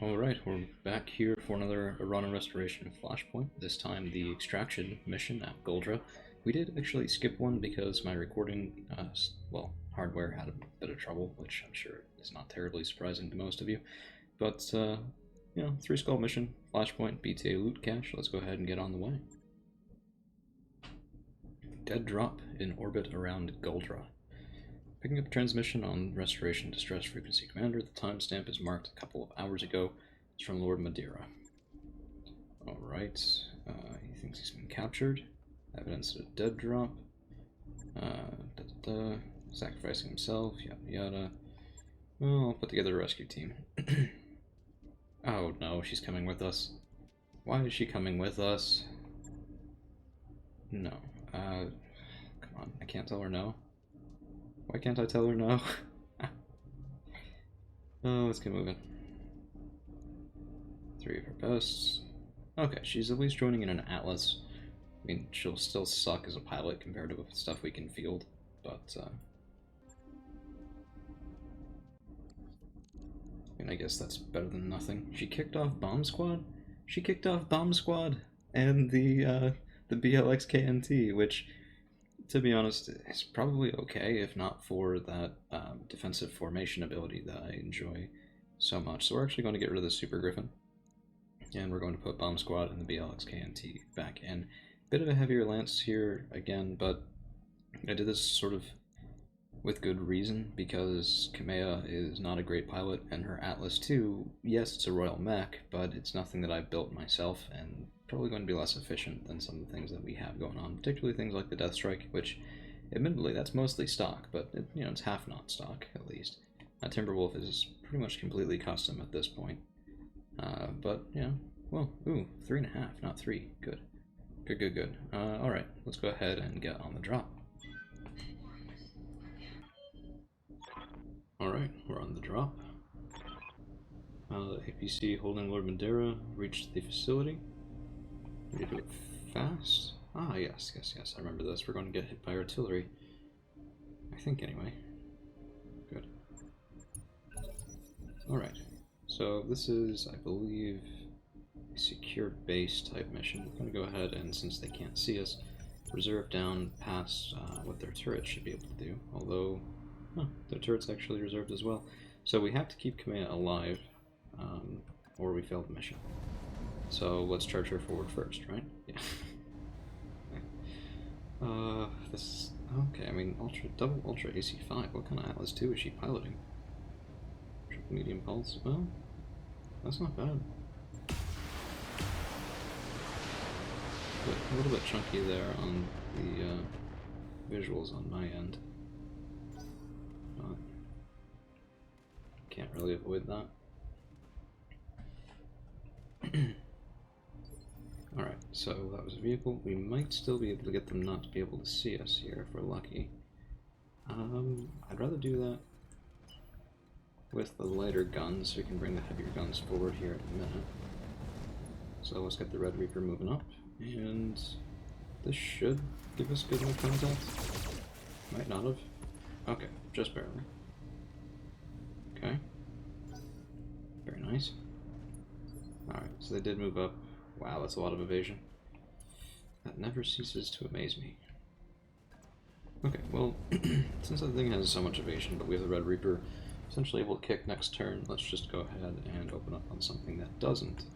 Alright, we're back here for another run and restoration of Flashpoint, this time the extraction mission at Goldra. We did actually skip one because my recording, hardware had a bit of trouble, which I'm sure is not terribly surprising to most of you. But, 3 skull mission, Flashpoint, BTA loot cache, let's go ahead and get on the way. Dead drop in orbit around Goldra. Picking up transmission on Restoration Distress Frequency Commander. The timestamp is marked a couple of hours ago. It's from Lord Madeira. Alright, he thinks he's been captured. Evidence of a dead drop. Sacrificing himself, yada yada. Well, I'll put together a rescue team. Oh no, she's coming with us. Why is she coming with us? No. Come on, I can't tell her no. Why can't I tell her no? Oh, let's get moving. 3 of her bests. Okay, she's at least joining in an Atlas. I mean, she'll still suck as a pilot compared to stuff we can field, but, I guess that's better than nothing. She kicked off Bomb Squad? She kicked off Bomb Squad and the BLXKNT, which, to be honest, is probably okay, if not for that defensive formation ability that I enjoy so much. So we're actually going to get rid of the Super Griffin, and we're going to put Bomb Squad and the BLXKNT back in. Bit of a heavier lance here again, but I did this sort of with good reason, because Kamea is not a great pilot, and her Atlas 2, yes, it's a Royal Mech, but it's nothing that I've built myself, and probably going to be less efficient than some of the things that we have going on, particularly things like the Death Strike, which, admittedly, that's mostly stock, but it's half not stock, at least. Timberwolf is pretty much completely custom at this point. But, yeah, well, ooh, 3.5, not 3, good. Good. Alright, let's go ahead and get on the drop. Alright, we're on the drop. APC holding Lord Madeira reached the facility. We need to do it fast. Ah, yes, I remember this. We're going to get hit by artillery. I think, anyway. Good. Alright, so this is, I believe, a secured base type mission. We're going to go ahead and, since they can't see us, reserve down past what their turret should be able to do. Although, their turret's actually reserved as well. So we have to keep Kamea alive, or we fail the mission. So let's charge her forward first, right? Yeah. This okay. I mean, double ultra AC5. What kind of Atlas 2 is she piloting? Triple medium pulse. Well, that's not bad. But a little bit chunky there on the visuals on my end. Can't really avoid that. Alright, so that was a vehicle. We might still be able to get them not to be able to see us here if we're lucky. I'd rather do that with the lighter guns, so we can bring the heavier guns forward here in a minute. So let's get the Red Reaper moving up, and this should give us good enough contact. Might not have. Okay, just barely. Okay. Very nice. Alright, so they did move up. Wow, that's a lot of evasion. That never ceases to amaze me. Okay, well, since that thing has so much evasion, but we have the Red Reaper essentially able to kick next turn, let's just go ahead and open up on something that doesn't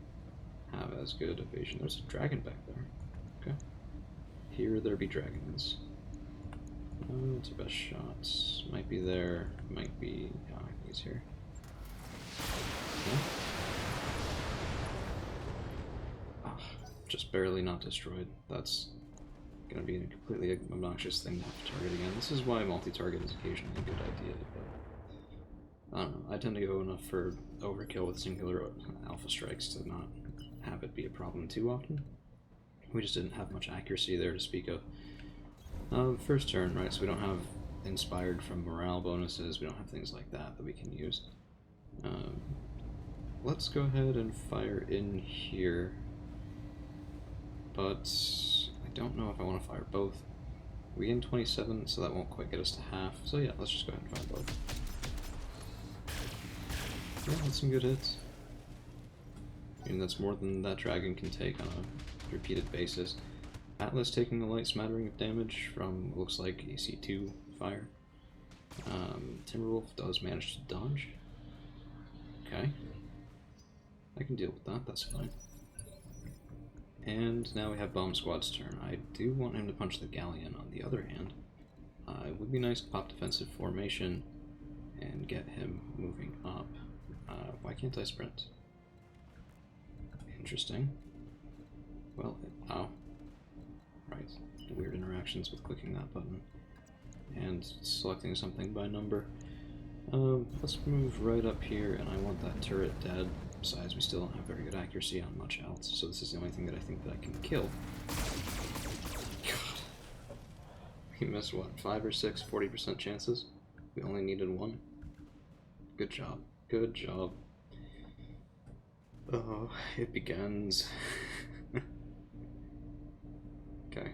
have as good evasion. There's a dragon back there. Okay. Here there be dragons. What's our best shots? Might be there, might be... yeah, I think he's here. Okay. Just barely not destroyed. That's gonna be a completely obnoxious thing to have to target again. This is why multi-target is occasionally a good idea, but I don't know. I tend to go enough for overkill with singular alpha strikes to not have it be a problem too often. We just didn't have much accuracy there to speak of. First turn, right, so we don't have inspired from morale bonuses, we don't have things like that that we can use. Let's go ahead and fire in here. But I don't know if I want to fire both. We gain 27, so that won't quite get us to half. So yeah, let's just go ahead and fire both. Yeah, that's some good hits. I mean, that's more than that dragon can take on a repeated basis. Atlas taking a light smattering of damage from, looks like, AC2 fire. Timberwolf does manage to dodge. Okay. I can deal with that, that's fine. And now we have Bomb Squad's turn. I do want him to punch the Galleon on the other hand. It would be nice to pop defensive formation and get him moving up. Why can't I sprint? Interesting. Well, wow. Right. Weird interactions with clicking that button. And selecting something by number. Let's move right up here, and I want that turret dead. Besides, we still don't have very good accuracy on much else, so this is the only thing that I think that I can kill. God. We missed, what, 5 or 6 40% chances? We only needed 1? Good job. Good job. Oh, it begins. Okay.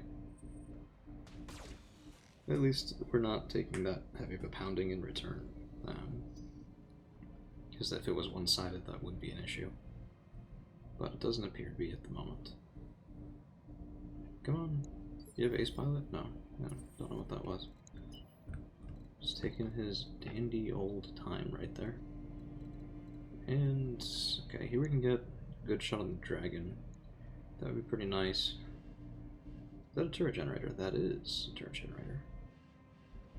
At least we're not taking that heavy of a pounding in return. Because if it was one-sided, that would be an issue. But it doesn't appear to be at the moment. Come on. You have Ace Pilot? No. I don't know what that was. Just taking his dandy old time right there. And, okay, here we can get a good shot on the dragon. That would be pretty nice. Is that a turret generator? That is a turret generator.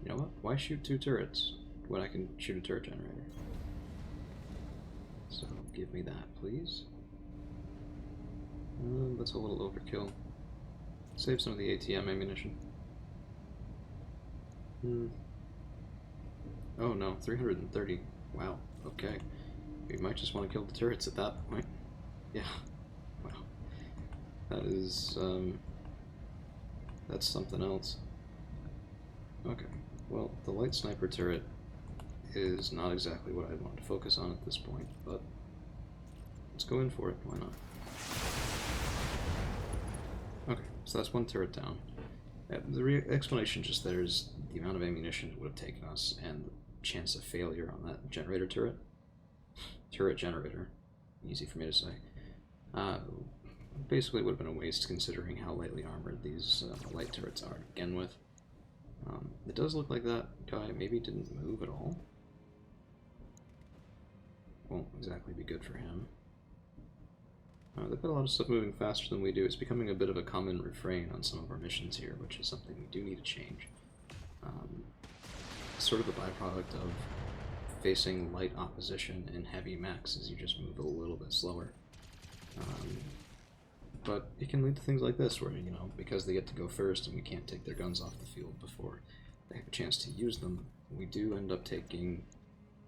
You know what? Why shoot 2 turrets when I can shoot a turret generator? So, give me that, please. That's a little overkill. Save some of the ATM ammunition. Oh no, 330. Wow, okay. We might just want to kill the turrets at that point. Yeah. Wow. That is, that's something else. Okay. Well, the light sniper turret is not exactly what I want to focus on at this point, but let's go in for it. Why not? Okay, so that's 1 turret down. The explanation just there is the amount of ammunition it would have taken us and the chance of failure on that generator turret. Turret generator. Easy for me to say. Basically, it would have been a waste considering how lightly armored these light turrets are to begin with. It does look like that guy maybe didn't move at all. Won't exactly be good for him. They've got a lot of stuff moving faster than we do. It's becoming a bit of a common refrain on some of our missions here, which is something we do need to change. Sort of a byproduct of facing light opposition in heavy mechs is you just move a little bit slower. But it can lead to things like this, where, you know, because they get to go first and we can't take their guns off the field before they have a chance to use them, we do end up taking,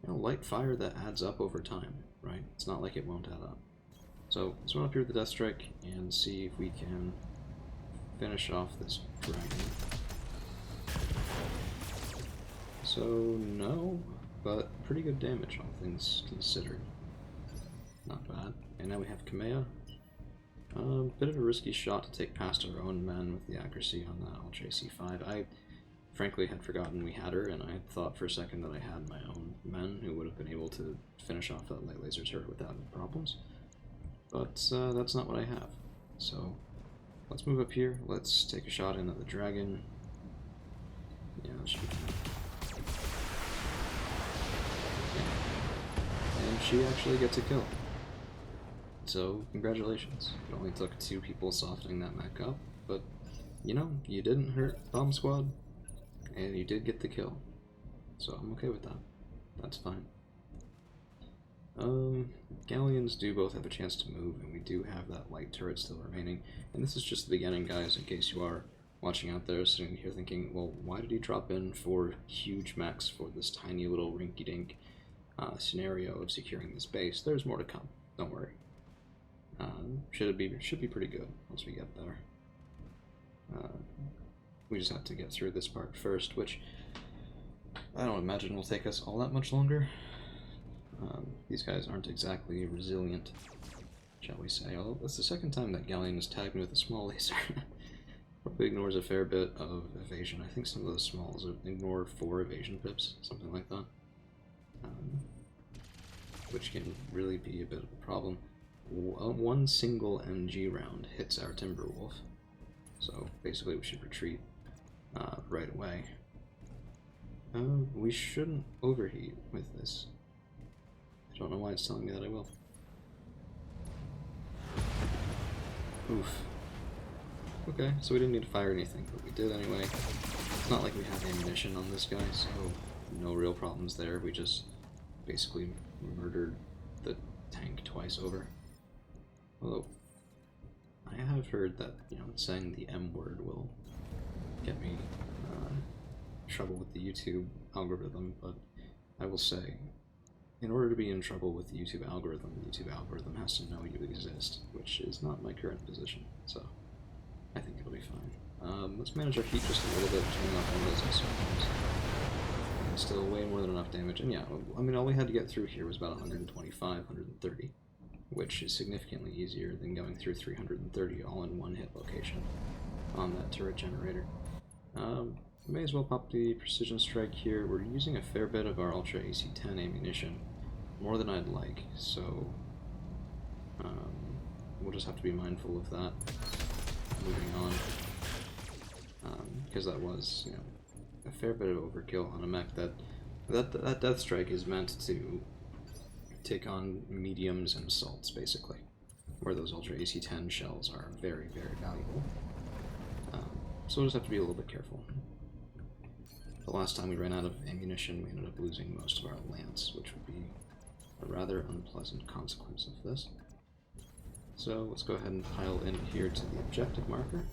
you know, light fire that adds up over time, right? It's not like it won't add up. So let's run up here with the Death Strike and see if we can finish off this dragon. So, no, but pretty good damage, all things considered. Not bad. And now we have Kamea. Bit of a risky shot to take past our own men with the accuracy on that Ultra AC5. I frankly had forgotten we had her, and I thought for a second that I had my own men who would have been able to finish off that light laser turret without any problems. But that's not what I have. So let's move up here. Let's take a shot in at the dragon. Yeah, that should be fine. And she actually gets a kill. So, congratulations. It only took 2 people softening that mech up, but, you know, you didn't hurt Bomb Squad, and you did get the kill. So I'm okay with that. That's fine. Galleons do both have a chance to move, and we do have that light turret still remaining. And this is just the beginning, guys, in case you are watching out there, sitting here thinking, well, why did he drop in 4 huge mechs for this tiny little rinky-dink scenario of securing this base? There's more to come. Don't worry. Should be pretty good once we get there. We just have to get through this part first, which I don't imagine will take us all that much longer. These guys aren't exactly resilient, shall we say. Although that's the second time that Galleon has tagged me with a small laser. Probably ignores a fair bit of evasion. I think some of those smalls ignore 4 evasion pips, something like that. Which can really be a bit of a problem. Ooh, one single MG round hits our Timberwolf. So basically we should retreat right away. We shouldn't overheat with this. I don't know why it's telling me that I will. Oof. Okay, so we didn't need to fire anything, but we did anyway. It's not like we have ammunition on this guy, so no real problems there. We just basically murdered the tank twice over. Although, I have heard that, you know, saying the M word will get me trouble with the YouTube algorithm, but I will say, in order to be in trouble with the YouTube algorithm has to know you exist, which is not my current position, so I think it'll be fine. Let's manage our heat just a little bit, turning off one of those sometimes. And still way more than enough damage, and yeah, I mean, all we had to get through here was about 125, 130, which is significantly easier than going through 330 all in one hit location on that turret generator. May as well pop the precision strike here. We're using a fair bit of our Ultra AC-10 ammunition, more than I'd like, so we'll just have to be mindful of that moving on, because that was, you know, a fair bit of overkill on a mech that death strike is meant to take on mediums and assaults, basically, where those Ultra AC-10 shells are very, very valuable. So we'll just have to be a little bit careful. The last time we ran out of ammunition, we ended up losing most of our lance, which would be a rather unpleasant consequence of this. So let's go ahead and pile in here to the objective marker.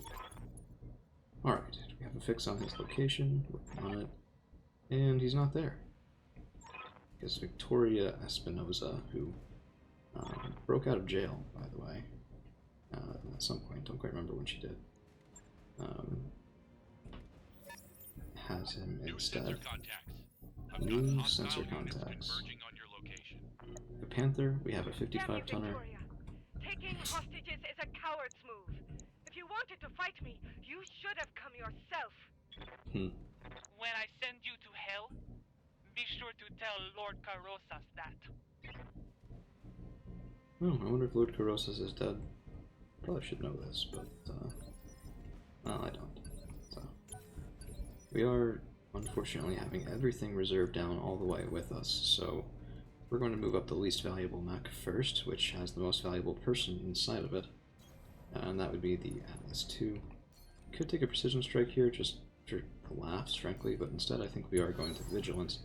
Alright, we have a fix on his location, working on it, and he's not there. It's Victoria Espinoza, who broke out of jail, by the way, at some point. Don't quite remember when she did. Has him instead. New sensor contacts. The Panther, we have a 55-tonner. Taking hostages is a coward's move. If you wanted to fight me, you should have come yourself. When I send you to hell, be sure to tell Lord Carosas that. Oh, I wonder if Lord Carosas is dead. Probably should know this, but well, I don't. So we are unfortunately having everything reserved down all the way with us, so we're going to move up the least valuable mech first, which has the most valuable person inside of it, and that would be the Atlas 2. Could take a precision strike here just for the laughs, frankly, but instead I think we are going to Vigilance.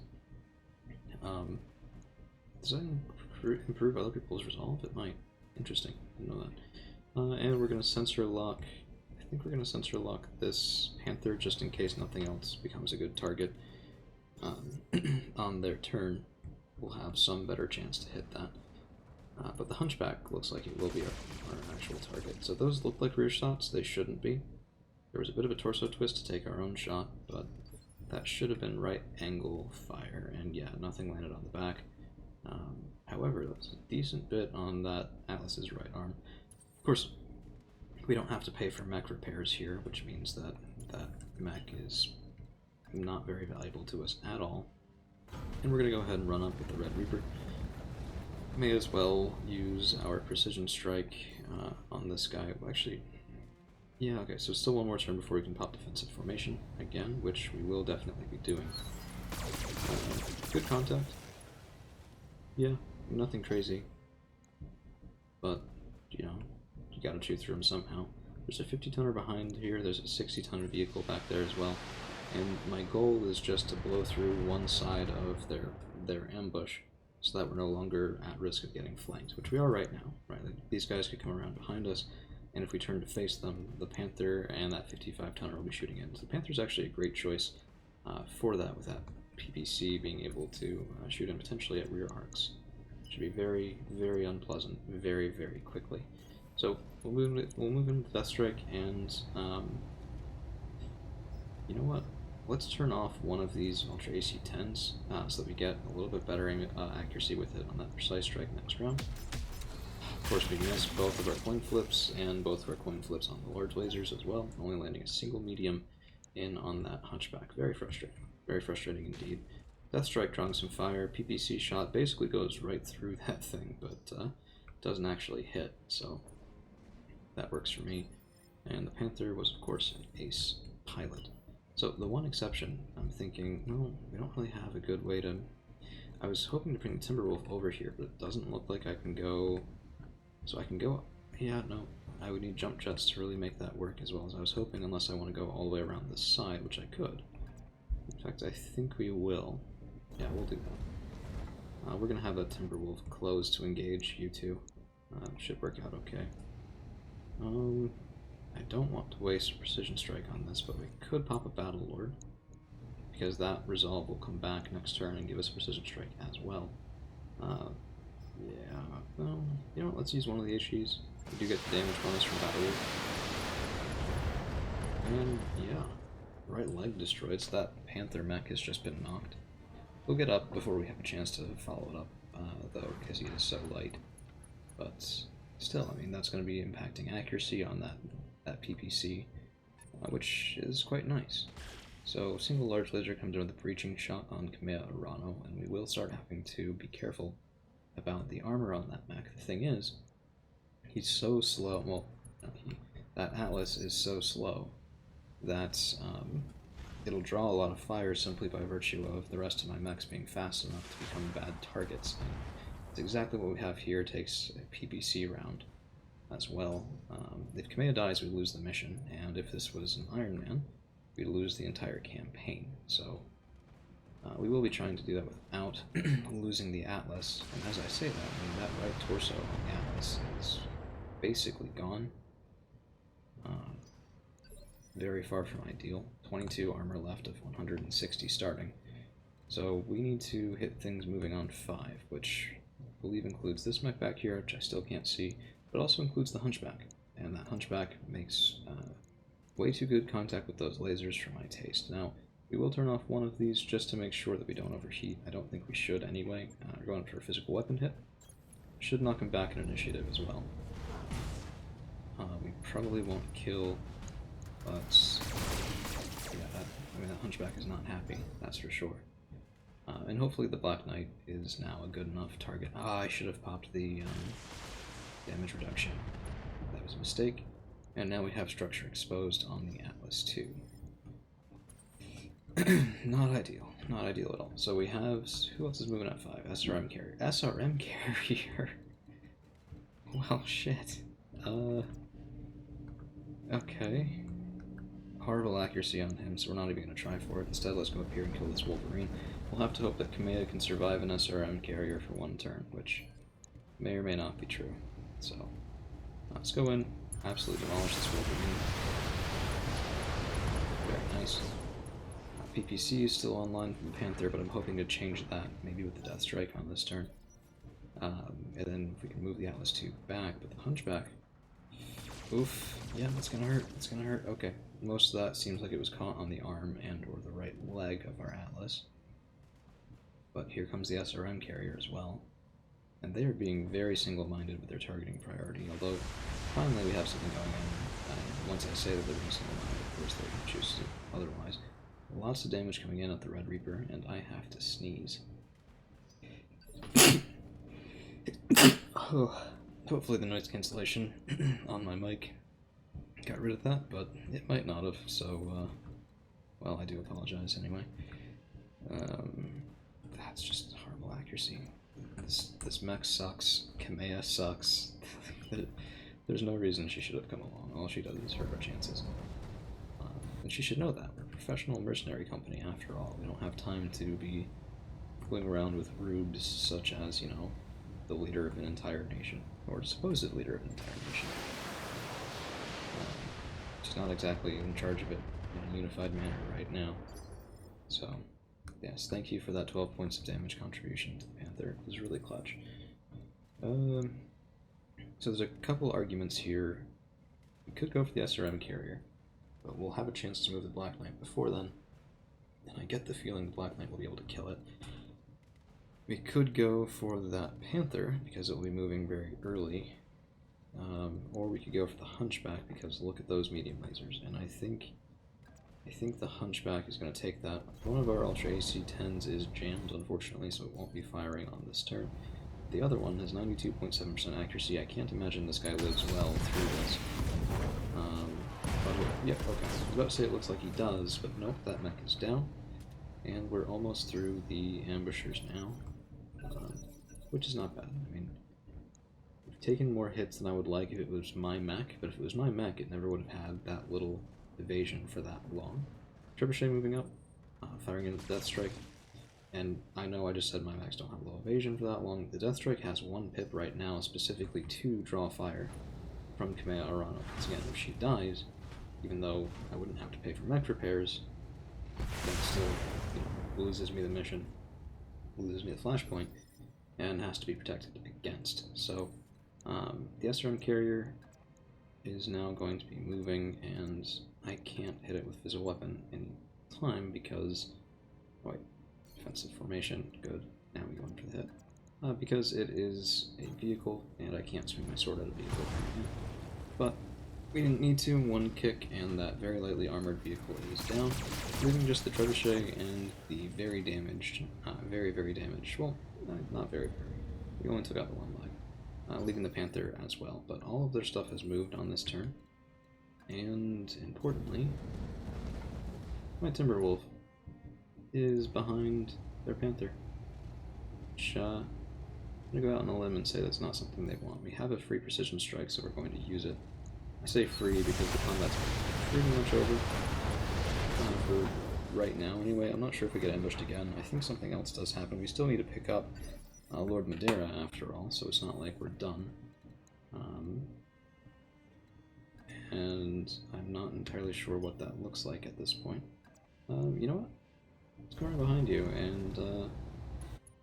Does that improve other people's resolve? It might. Interesting. I didn't know that. And we're going to sensor lock. I think we're going to sensor lock this Panther just in case nothing else becomes a good target. On their turn, we'll have some better chance to hit that. But the Hunchback looks like it will be our actual target. So those look like rear shots. They shouldn't be. There was a bit of a torso twist to take our own shot, but that should have been right angle fire. And yeah, nothing landed on the back. However, that was a decent bit on that Atlas's right arm. Of course, we don't have to pay for mech repairs here, which means that that mech is not very valuable to us at all. And we're going to go ahead and run up with the Red Reaper. May as well use our precision strike on this guy. Well, actually, yeah, okay, so still one more turn before we can pop defensive formation again, which we will definitely be doing. Good contact. Yeah, nothing crazy. But, you know, you gotta chew through them somehow. There's a 50-tonner behind here, there's a 60-tonner vehicle back there as well. And my goal is just to blow through one side of their ambush so that we're no longer at risk of getting flanked, which we are right now, right? Like, these guys could come around behind us, and if we turn to face them, the Panther and that 55-tonner will be shooting in. So the Panther's actually a great choice for that, with that PPC being able to shoot in potentially at rear arcs. Should be very, very unpleasant, very, very quickly. So we'll move in with Death Strike, and you know what? Let's turn off one of these Ultra AC-10s so that we get a little bit better accuracy with it on that precise strike next round. Of course, we missed both of our coin flips and both of our coin flips on the large lasers as well, only landing a single medium in on that Hunchback. Very frustrating indeed. Death Strike drawing some fire, PPC shot basically goes right through that thing, but doesn't actually hit, so that works for me. And the Panther was, of course, an ace pilot. So the one exception, I'm thinking, well, we don't really have a good way to... I was hoping to bring the Timberwolf over here, but it doesn't look like I can go... So I can go... Yeah, no. I would need jump jets to really make that work as well as I was hoping, unless I want to go all the way around this side, which I could. In fact, I think we will. Yeah, we'll do that. We're going to have that Timberwolf closed to engage you two. Should work out okay. I don't want to waste a precision strike on this, but we could pop a Battle Lord, because that resolve will come back next turn and give us a precision strike as well. Yeah, well, you know what, let's use one of the HEs. We do get the damage bonus from Battle Lord. And yeah, right leg destroyed, so that Panther mech has just been knocked. We'll get up before we have a chance to follow it up, though, because he is so light. But still, I mean, that's going to be impacting accuracy on that PPC, which is quite nice. So, single large laser comes in with a breaching shot on Kamea Arano, and we will start having to be careful about the armor on that mech. The thing is, he's so slow, well, that Atlas is so slow that it'll draw a lot of fire simply by virtue of the rest of my mechs being fast enough to become bad targets. And it's exactly what we have here. It takes a PPC round as well. If Kamea dies, we lose the mission, and if this was an Iron Man, we'd lose the entire campaign. So we will be trying to do that without losing the Atlas. And as I say that, I mean, that right torso on the Atlas is basically gone. Very far from ideal. 22 armor left of 160 starting. So we need to hit things moving on 5, which I believe includes this mech back here, which I still can't see, but also includes the Hunchback. And that Hunchback makes way too good contact with those lasers for my taste. Now, we will turn off one of these just to make sure that we don't overheat. I don't think we should anyway. We're going for a physical weapon hit. Should knock him back in initiative as well. We probably won't kill, but yeah, that Hunchback is not happy, that's for sure. And hopefully the Black Knight is now a good enough target. I should have popped the damage reduction. That was a mistake. And now we have structure exposed on the Atlas too. Not ideal. Not ideal at all. So we have... Who else is moving at 5? SRM carrier. SRM carrier? Well, shit. Okay. Horrible accuracy on him, so we're not even going to try for it. Instead, let's go up here and kill this Wolverine. We'll have to hope that Kamea can survive an SRM carrier for one turn, which may or may not be true. So, let's go in, absolutely demolish this Wolverine. Very nice. PPC is still online from the Panther, but I'm hoping to change that, maybe with the Death Strike on this turn. And then if we can move the Atlas 2 back, but the Hunchback... Oof, yeah, that's gonna hurt, it's gonna hurt. Okay, most of that seems like it was caught on the arm and or the right leg of our Atlas. But here comes the SRM carrier as well. And they are being very single-minded with their targeting priority, although finally we have something going on. Once I say that they're being single-minded, of course they choose to otherwise. Lots of damage coming in at the Red Reaper, and I have to sneeze. Oh, hopefully the noise cancellation on my mic got rid of that, but it might not have, so, well, I do apologize anyway. That's just horrible accuracy. This mech sucks. Kamea sucks. There's no reason she should have come along. All she does is hurt our chances. And she should know that. We're a professional mercenary company, after all. We don't have time to be fooling around with rubes such as, you know, the leader of an entire nation, or supposed leader of an entire nation. She's not exactly in charge of it in a unified manner right now. So, yes, thank you for that 12 points of damage contribution to the Panther. It was really clutch. So there's a couple arguments here. We could go for the SRM carrier, but we'll have a chance to move the Black Knight before then, and I get the feeling the Black Knight will be able to kill it. We could go for that Panther, because it will be moving very early, or we could go for the Hunchback, because look at those medium lasers, and I think the Hunchback is going to take that. One of our Ultra AC-10s is jammed, unfortunately, so it won't be firing on this turn. the other one has 92.7% accuracy. I can't imagine this guy lives well through this. Yep, okay. I was about to say it looks like he does, but nope, that mech is down. And we're almost through the ambushers now, which is not bad. I mean, we've taken more hits than I would like if it was my mech, but if it was my mech, it never would have had that little evasion for that long. Trebuchet moving up, firing into the Death Strike. And I know I just said my mechs don't have low evasion for that long. The Death Strike has 1 pip right now, specifically to draw fire from Kamea Arano. Because again, if she dies, even though I wouldn't have to pay for mech repairs, that still, you know, loses me the mission, loses me the Flashpoint, and has to be protected against. So the SRM carrier is now going to be moving, and I can't hit it with physical weapon in time because, wait, defensive formation, good, now we go in for the hit. Because it is a vehicle, and I can't swing my sword at a vehicle. But we didn't need to. 1 kick, and that very lightly armored vehicle is down, leaving just the trebuchet and the very damaged, very damaged, well, not very, we only took out the 1 leg, leaving the Panther as well. But all of their stuff has moved on this turn, and importantly, my Timberwolf is behind their Panther, which I'm going to go out on a limb and say that's not something they want. We have a free precision strike, so we're going to use it. I say free because the combat's pretty much over for right now anyway. I'm not sure if we get ambushed again. I think something else does happen. We still need to pick up Lord Madeira after all, so it's not like we're done. And I'm not entirely sure what that looks like at this point. You know what? Let's go around behind you and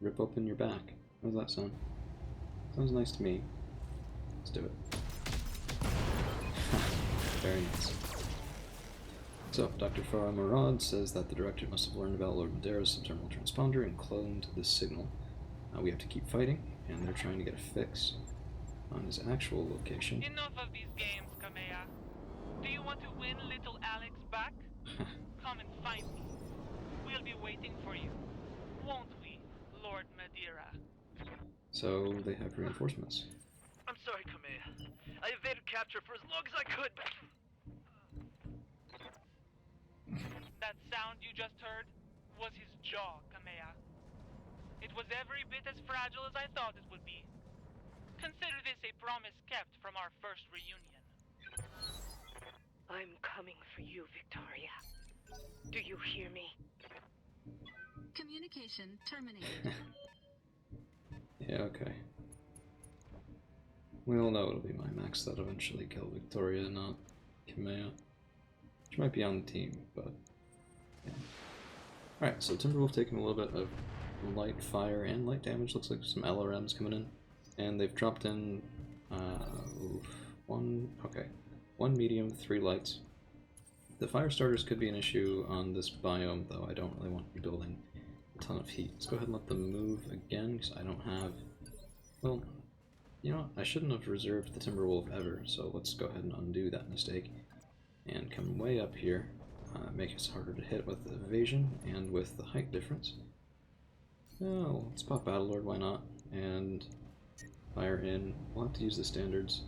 rip open your back. How does that sound? Sounds nice to me. Let's do it. Very nice. So, Dr. Farah Murad says that the director must have learned about Lord Madeira's subterminal transponder and cloned the signal. We have to keep fighting, and they're trying to get a fix on his actual location. Enough of these games, Kamea. Do you want to win little Alex back? Come and find me. We'll be waiting for you, won't we, Lord Madeira? So, they have reinforcements. I'm sorry, Kamea. I evaded capture for as long as I could, but... That sound you just heard was his jaw, Kamea. It was every bit as fragile as I thought it would be. Consider this a promise kept from our first reunion. I'm coming for you, Victoria. Do you hear me? Communication terminated. Yeah, okay. We all know it'll be my max that eventually kill Victoria, not Kamea. She might be on the team, but yeah. Alright, so Timberwolf taking a little bit of light fire and light damage. Looks like some LRMs coming in. And they've dropped in one medium, 3 lights. The fire starters could be an issue on this biome, though I don't really want to be building a ton of heat. Let's go ahead and let them move again, because I don't have... Well, you know what? I shouldn't have reserved the Timberwolf ever, so let's go ahead and undo that mistake. And come way up here, make us harder to hit with the evasion and with the height difference. Oh, let's pop Battlelord, why not? And fire in. We'll have to use the standards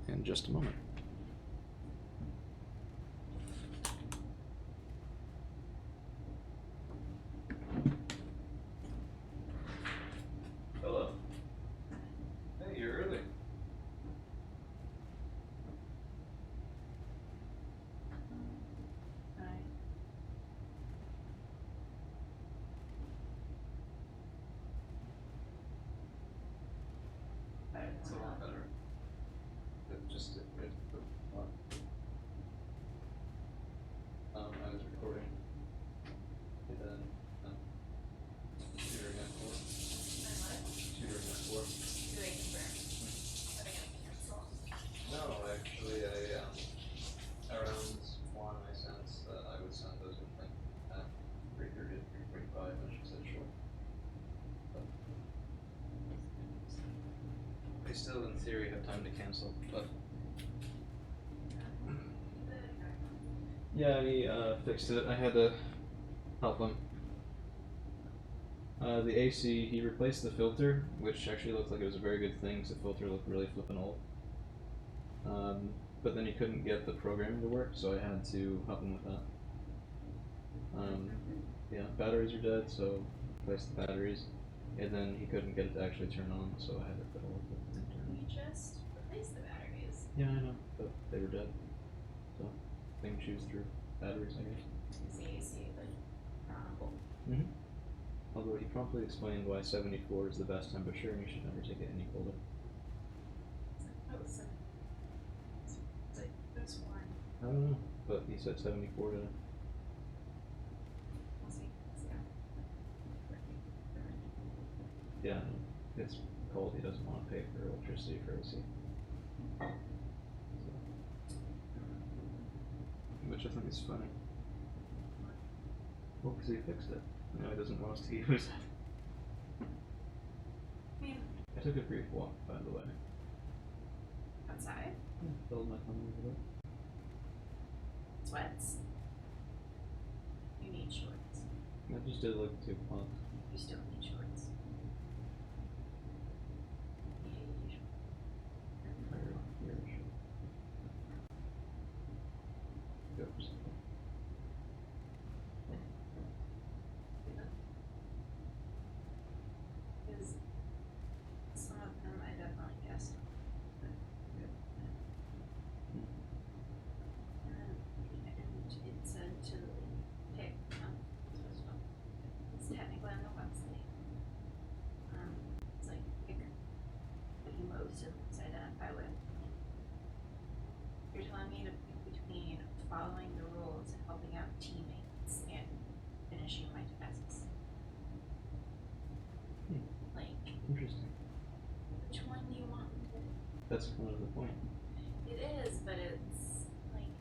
in just a moment. Hello. Hey, you're early. It's a lot better. I was recording, and then tutoring at 4. Tutoring at 4. No, actually, around 1 I sensed that I would send those in like at 3:30 to 3:45, and she said sure. But I still, in theory, have time to cancel, but... Yeah, he fixed it. I had to help him. The AC, he replaced the filter, which actually looked like it was a very good thing, because the filter looked really flippin' old. But then he couldn't get the programming to work, so I had to help him with that. Yeah, batteries are dead, so replaced the batteries. And then he couldn't get it to actually turn on, so I had to fiddle with it and turn You it. just replaced the batteries. Yeah, I know, but they were dead. So, thing choose through batteries, I guess. Is the AC like runnable? Mm-hmm. Although he promptly explained why 74 is the best temperature and you should never take it any colder. Oh, it's like that's one. I don't know, but he said 74 today. We'll see. Yeah, it's cold. He doesn't want to pay for electricity for AC. So. Which I think is funny. Well, because he fixed it. Now he doesn't want us to use it. Man, I took a brief walk, by the way. outside? Yeah, filled my tummy a little bit. Sweats. You need shorts. I just did like 2 blocks. You still need shorts. Yeah, you need shorts. Fire off your shirt. Go for something. Because some of them I definitely guessed. But good. And it said to pick, it's technically on the website. It's like pick what you most identify with. You're telling me to pick between following the rules, helping out teammates, and finishing my tasks. Like, Interesting. which one do you want me to? That's kind of the point. It is, but it's like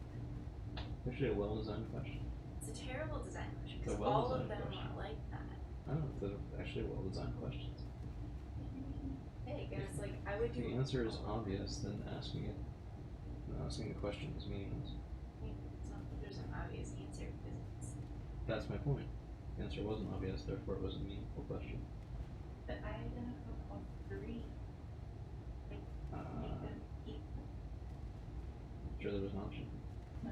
Actually, a well-designed question. it's a terrible design question It's a because all of well-designed them question. are like that. I don't know, they're actually well-designed questions. Hey, guys, like I would do. If the answer is obvious, then asking the question is meaningless. I mean, it's not that there's an obvious answer because it's. That's my point. The answer wasn't obvious, therefore it was a meaningful question. But I identified all three. Like, make them equal. Sure there was an option. No.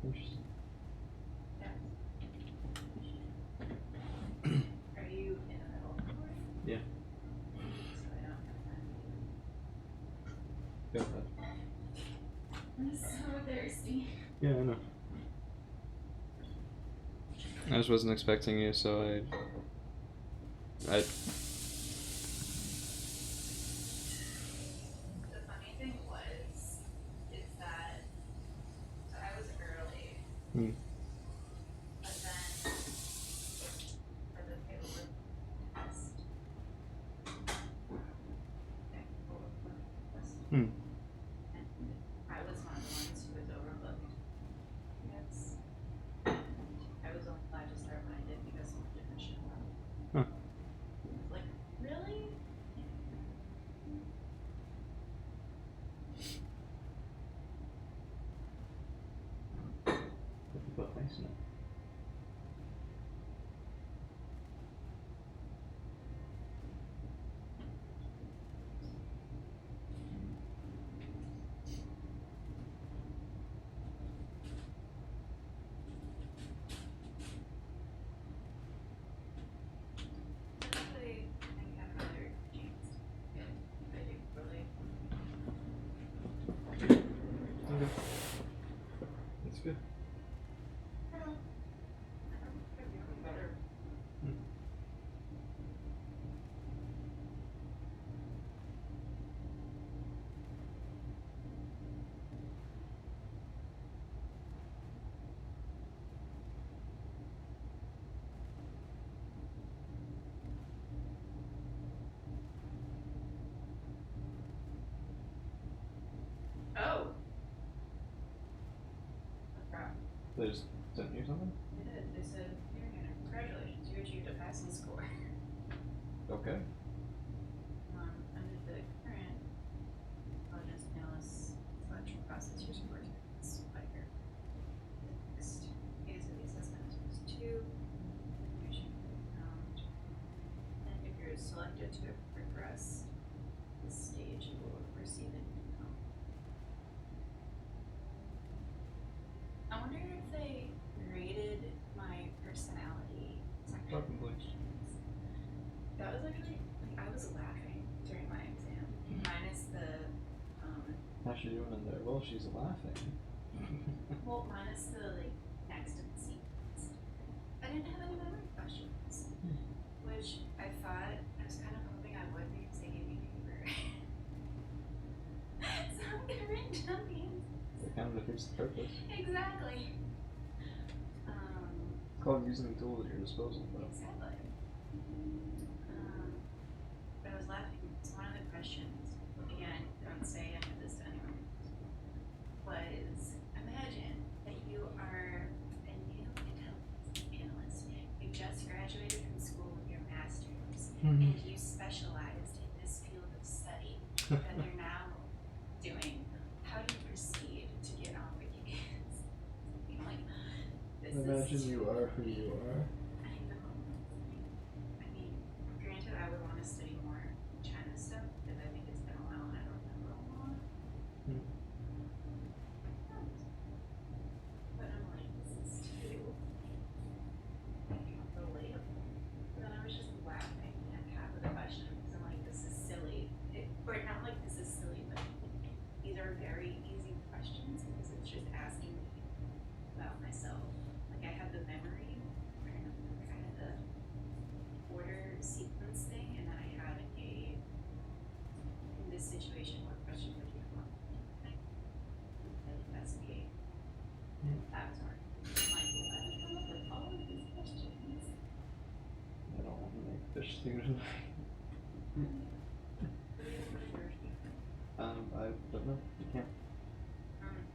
Interesting. Yes. Are you in the middle? Yeah. So I don't have time. Go ahead. I'm so thirsty. Yeah, I know. I just wasn't expecting you, so I The funny thing is that so I was early, but then for the paperwork test, and I was one of the ones who was overlooked. Because I was only allowed to start when I did because someone didn't show up. Huh. Like, really? put ice in it. Actually, I think I have another chance to get if I do poorly. Okay. That's good. I don't think I'm doing better. Oh. I forgot. They just sent you something? They did. They said, "Here, Hannah, congratulations, you achieved a passing score." Okay. Under the current intelligence analyst selection process, your score is higher. The next phase of the assessment is phase 2. Information found How's she doing in there? Well, she's laughing. Well, minus the like next in the sequence. I didn't have any memory questions, which I thought I was kind of hoping I would because they gave me paper. So I'm gonna write down the answers. It kind of defeats the purpose. Exactly. It's called using the tools at your disposal, though. Exactly. But I was laughing because one of the questions, again, don't say any of this to anyone, was imagine that you are a new intelligence analyst. You just graduated from school with your master's, and you specialized in this field of study that they're now doing. How do you proceed to get on with the kids? Something like this. Imagine you are who you are. I know. I mean, granted, I would want to study more China stuff because I think it's been a while and I don't remember a lot. But I'm like, this is too relatable. But then I was just laughing at half of the question because I'm like, this is silly. Or not like this is silly, but these are very easy questions because it's just asking me about myself. Like I had the memory, I had the order sequence thing, and then I had a, in this situation, what question would you want? Like, investigate. That was hard. I'm like, well, I don't come up with all of these questions. I don't want to make fish stew tonight. I don't know. You can't.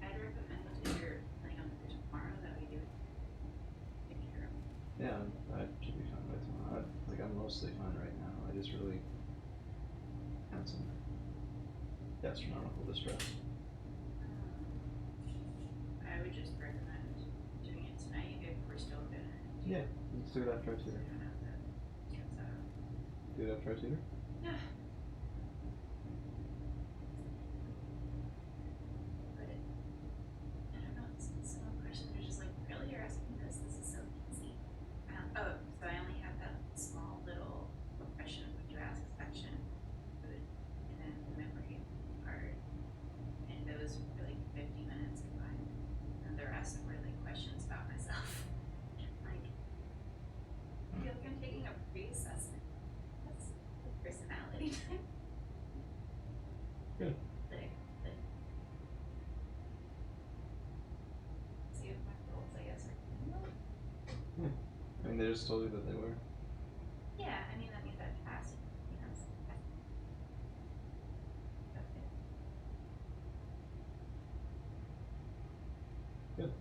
I'd recommend if you're planning on for tomorrow that we do it. Take care of it. Yeah, I should be fine by tomorrow. I'm mostly fine right now. I just really had some gastronomical distress. I would just recommend doing it tonight if we're still gonna Yeah, let's do it after our tutor. don't have to stress out. Do it after our tutor? Yeah. But I don't know, some questions are just like, really, you're asking this? This is so easy. Oh, so I only have that small little question would you ask section, and then the memory part, and those were like 50 minutes combined, and the rest were like questions about myself. Like, I feel like I'm taking a pre-assessment. That's like personality type. Good. Like, see if my goals, I guess, are Yeah. I mean, they just told you that they were. yeah, I mean, that means I've passed, you know, so that's it. Good.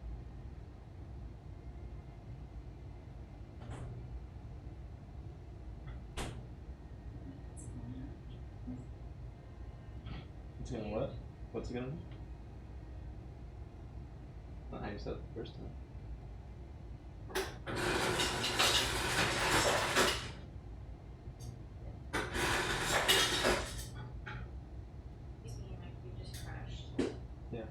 It's gonna what? What's it gonna do? Not how you said it the first time. Excuse me, Mike, you just crashed. Yeah.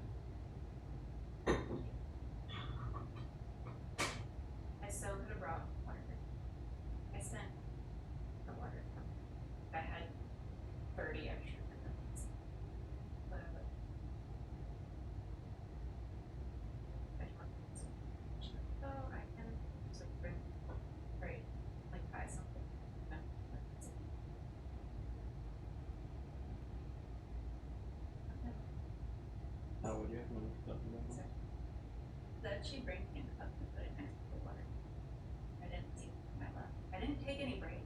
I so could have brought water. I sent the water. I had 30 extra minutes. But I would. I just want to oh, I can just like bring, right, like buy something. No, that's it. Okay. Oh, would you have one stuff in there? So, that she bring me a cup and put it next to the water. I didn't see my left. I didn't take any breaks.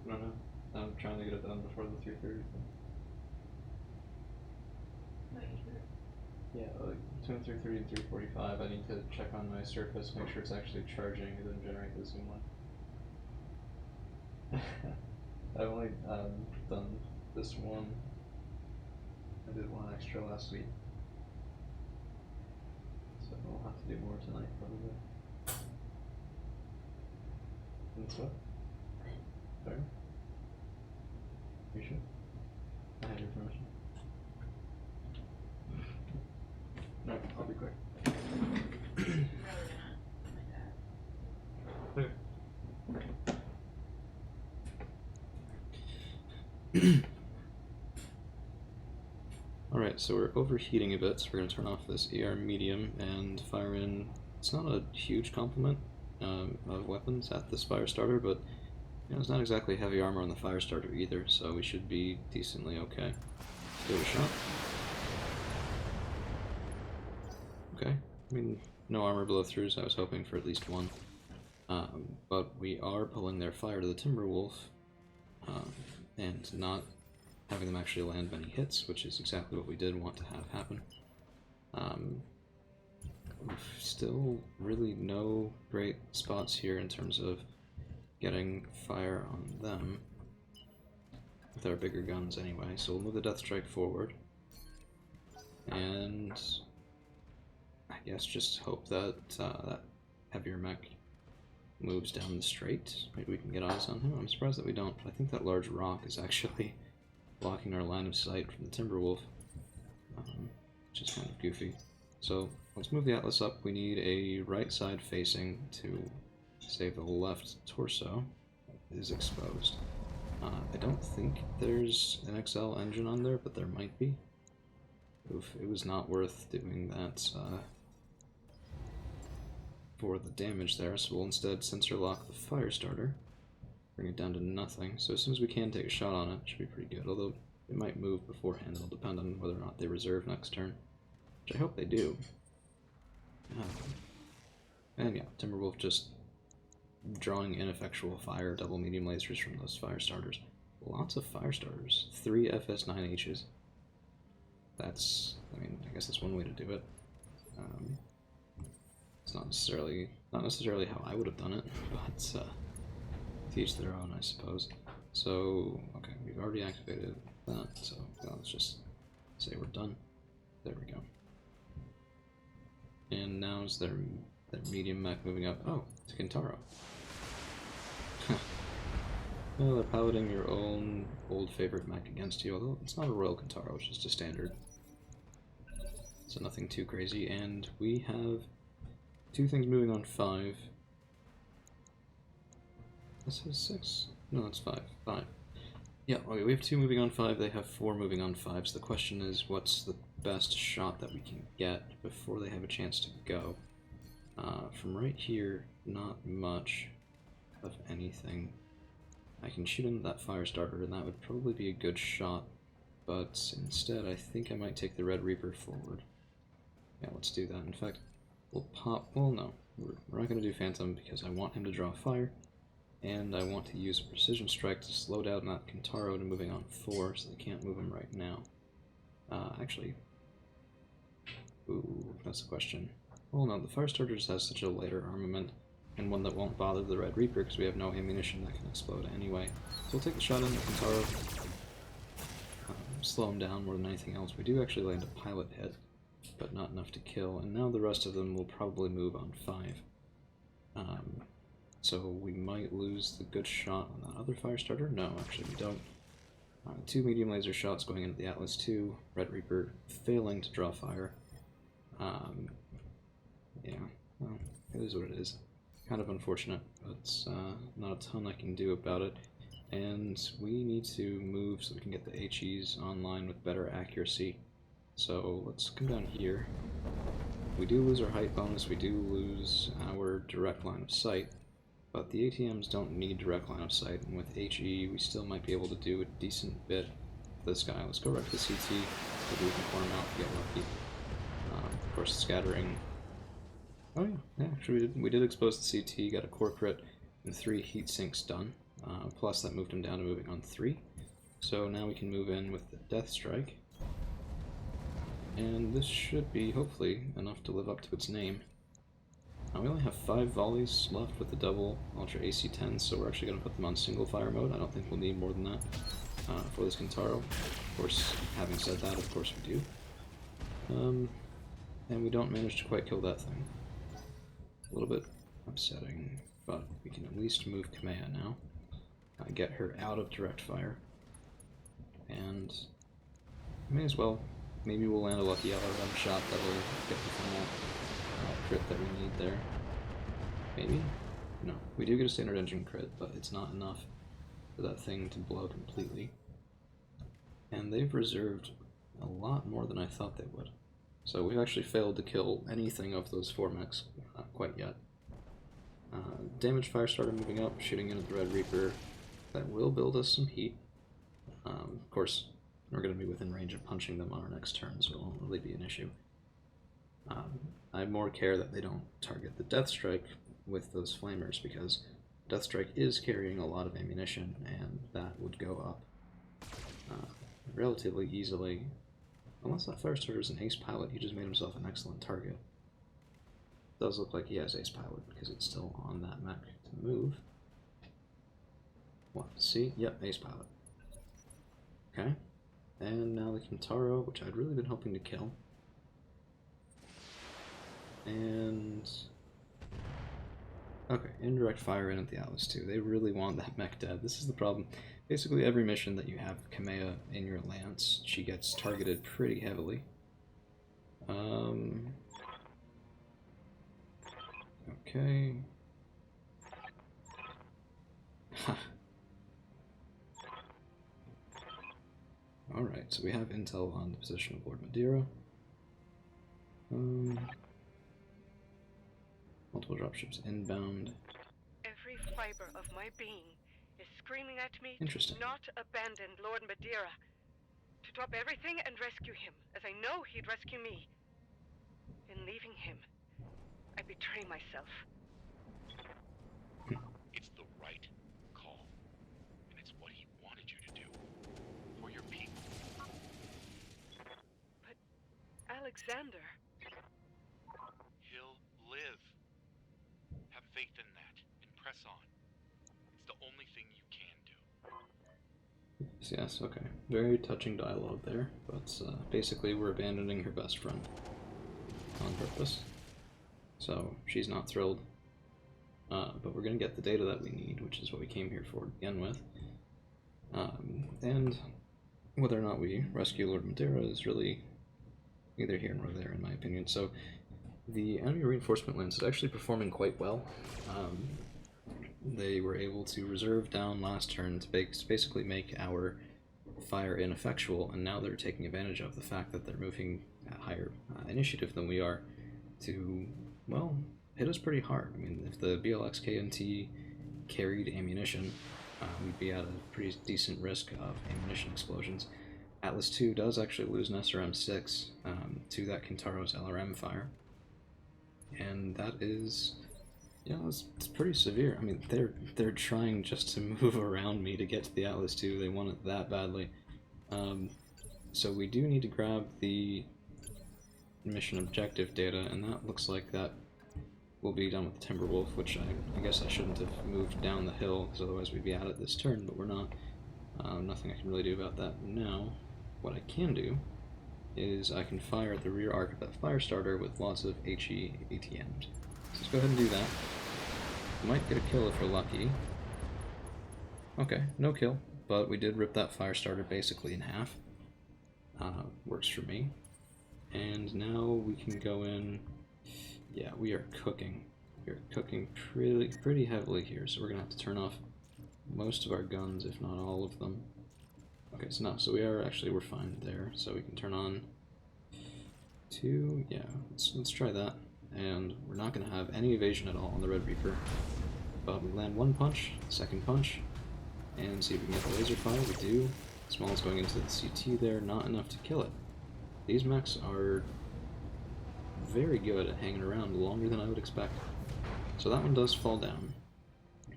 I don't know. I'm trying to get it done before the 3:30 thing. What you do? Yeah, like between 3:30 and 3:45, I need to check on my Surface, make sure it's actually charging, and then generate the Zoom one. I've only done this one. I did one extra last week, so I'll have to do more tonight probably. And so, sorry. You sure? I have your permission. No, I'll be quick. I'm really gonna. Oh my god. Okay. Alright, so we're overheating a bit, so we're going to turn off this ER medium and fire in. It's not a huge complement of weapons at this fire starter, but it's not exactly heavy armor on the fire starter either, so we should be decently okay. Let's give it a shot. Okay, I mean, no armor blow-throughs, I was hoping for at least one. But we are pulling their fire to the Timberwolf, and not having them actually land many hits, which is exactly what we did want to have happen. Still really no great spots here in terms of getting fire on them with our bigger guns anyway, so we'll move the Death Strike forward. And I guess just hope that that heavier mech moves down the straight. Maybe we can get eyes on him. I'm surprised that we don't, but I think that large rock is actually blocking our line of sight from the Timberwolf, which is kind of goofy. So let's move the Atlas up. We need a right side facing to save the left torso that is exposed. I don't think there's an XL engine on there, but there might be. Oof, it was not worth doing that for the damage there, so we'll instead sensor lock the fire starter, bring it down to nothing. So as soon as we can take a shot on it, it should be pretty good, although it might move beforehand. It'll depend on whether or not they reserve next turn, which I hope they do. And yeah, Timberwolf just drawing ineffectual fire, double medium lasers from those fire starters. Lots of fire starters. 3 FS9Hs. That's, I mean, I guess that's one way to do it. It's not necessarily how I would have done it, but to each their own, I suppose. So, okay, we've already activated that, so let's just say we're done. There we go. And now is their medium mech moving up. Oh, it's Kintaro. Well, they're piloting your own old favorite mech against you, although it's not a Royal Kintaro, it's just a standard. So nothing too crazy, and we have 2 things moving on 5. This is 6? No, that's 5. 5. Yeah, okay, we have 2 moving on 5, they have 4 moving on 5, so the question is, what's the best shot that we can get before they have a chance to go? From right here, not much of anything. I can shoot into that fire starter, and that would probably be a good shot, but instead I think I might take the Red Reaper forward. Yeah, let's do that. In fact, we'll pop... well, no. We're not going to do Phantom because I want him to draw fire, and I want to use a Precision Strike to slow down that Kintaro to moving on 4, so they can't move him right now. Actually... ooh, that's the question. Well, no, the fire starter just has such a lighter armament, and one that won't bother the Red Reaper because we have no ammunition that can explode anyway. So we'll take the shot in the Kintaro, slow him down more than anything else. We do actually land a pilot hit, but not enough to kill, and now the rest of them will probably move on 5. So we might lose the good shot on that other fire starter. No, actually we don't. 2 medium laser shots going into the Atlas 2, Red Reaper failing to draw fire. Yeah, well, it is what it is. Kind of unfortunate, but not a ton I can do about it. And we need to move so we can get the HEs online with better accuracy. So let's come down here. We do lose our height bonus, we do lose our direct line of sight, but the ATMs don't need direct line of sight, and with HE we still might be able to do a decent bit for this guy. Let's go right to the CT, maybe we can corner him out and get lucky. Of course, scattering... oh yeah, actually we did expose the CT, got a core crit, and 3 heat sinks done. Plus that moved him down to moving on 3. So now we can move in with the Death Strike. And this should be, hopefully, enough to live up to its name. We only have 5 volleys left with the double Ultra AC-10s, so we're actually going to put them on single fire mode. I don't think we'll need more than that for this Kintaro. Of course, having said that, of course we do. And we don't manage to quite kill that thing. A little bit upsetting, but we can at least move Kamea now. Get her out of direct fire. And may as well. Maybe we'll land a lucky LRM shot that'll get the final crit that we need there. Maybe? No. We do get a standard engine crit, but it's not enough for that thing to blow completely. And they've reserved a lot more than I thought they would. So we've actually failed to kill anything of those 4 mechs quite yet. Damage Firestarter moving up, shooting in at the Red Reaper. That will build us some heat. Of course, we're going to be within range of punching them on our next turn, so it won't really be an issue. I more care that they don't target the Death Strike with those Flamers, because Death Strike is carrying a lot of ammunition, and that would go up relatively easily. Unless that Firestarter is an Ace Pilot, he just made himself an excellent target. Does look like he has Ace Pilot, because it's still on that mech to move. What? See? Yep, Ace Pilot. Okay. And now the Kintaro, which I'd really been hoping to kill. And... okay, indirect fire in at the Atlas too. They really want that mech dead. This is the problem. Basically every mission that you have Kamea in your lance, she gets targeted pretty heavily. Okay. Alright, so we have intel on the position of Lord Madeira. Multiple dropships inbound. Every fiber of my being is screaming at me Interesting. to not abandon Lord Madeira. To drop everything and rescue him, as I know he'd rescue me. In leaving him, I betray myself. It's the right call, and it's what he wanted you to do for your people. But Alexander... He'll live. Have faith in that, and press on. It's the only thing you can do. Yes, okay. Very touching dialogue there, but basically we're abandoning her best friend on purpose. So she's not thrilled, but we're going to get the data that we need, which is what we came here for to begin with. And whether or not we rescue Lord Madeira is really neither here nor there, in my opinion. So the enemy reinforcement lance is actually performing quite well. They were able to reserve down last turn to basically make our fire ineffectual, and now they're taking advantage of the fact that they're moving at higher initiative than we are to, well, hit us pretty hard. I mean, if the BLX KNT carried ammunition, we'd be at a pretty decent risk of ammunition explosions. Atlas 2 does actually lose an SRM-6 to that Kintaro's LRM fire, and that is, you know, it's pretty severe. I mean, they're trying just to move around me to get to the Atlas 2. They want it that badly. So we do need to grab the mission objective data, and that looks like that will be done with the Timberwolf, which I guess I shouldn't have moved down the hill, because otherwise we'd be at it this turn, but we're not. Nothing I can really do about that now. What I can do is I can fire at the rear arc of that Firestarter with lots of HE ATMs. So let's go ahead and do that. Might get a kill if we're lucky. Okay, no kill, but we did rip that Firestarter basically in half. Works for me. And now we can go in. Yeah, we are cooking. We are cooking pretty heavily here, so we're gonna have to turn off most of our guns, if not all of them. Okay, so no, so we're fine there. So we can turn on two. Yeah, let's try that. And we're not gonna have any evasion at all on the Red Reaper. But we land one punch, second punch, and see if we can get the laser fire. We do. Small's going into the CT there, not enough to kill it. These mechs are very good at hanging around longer than I would expect. So that one does fall down.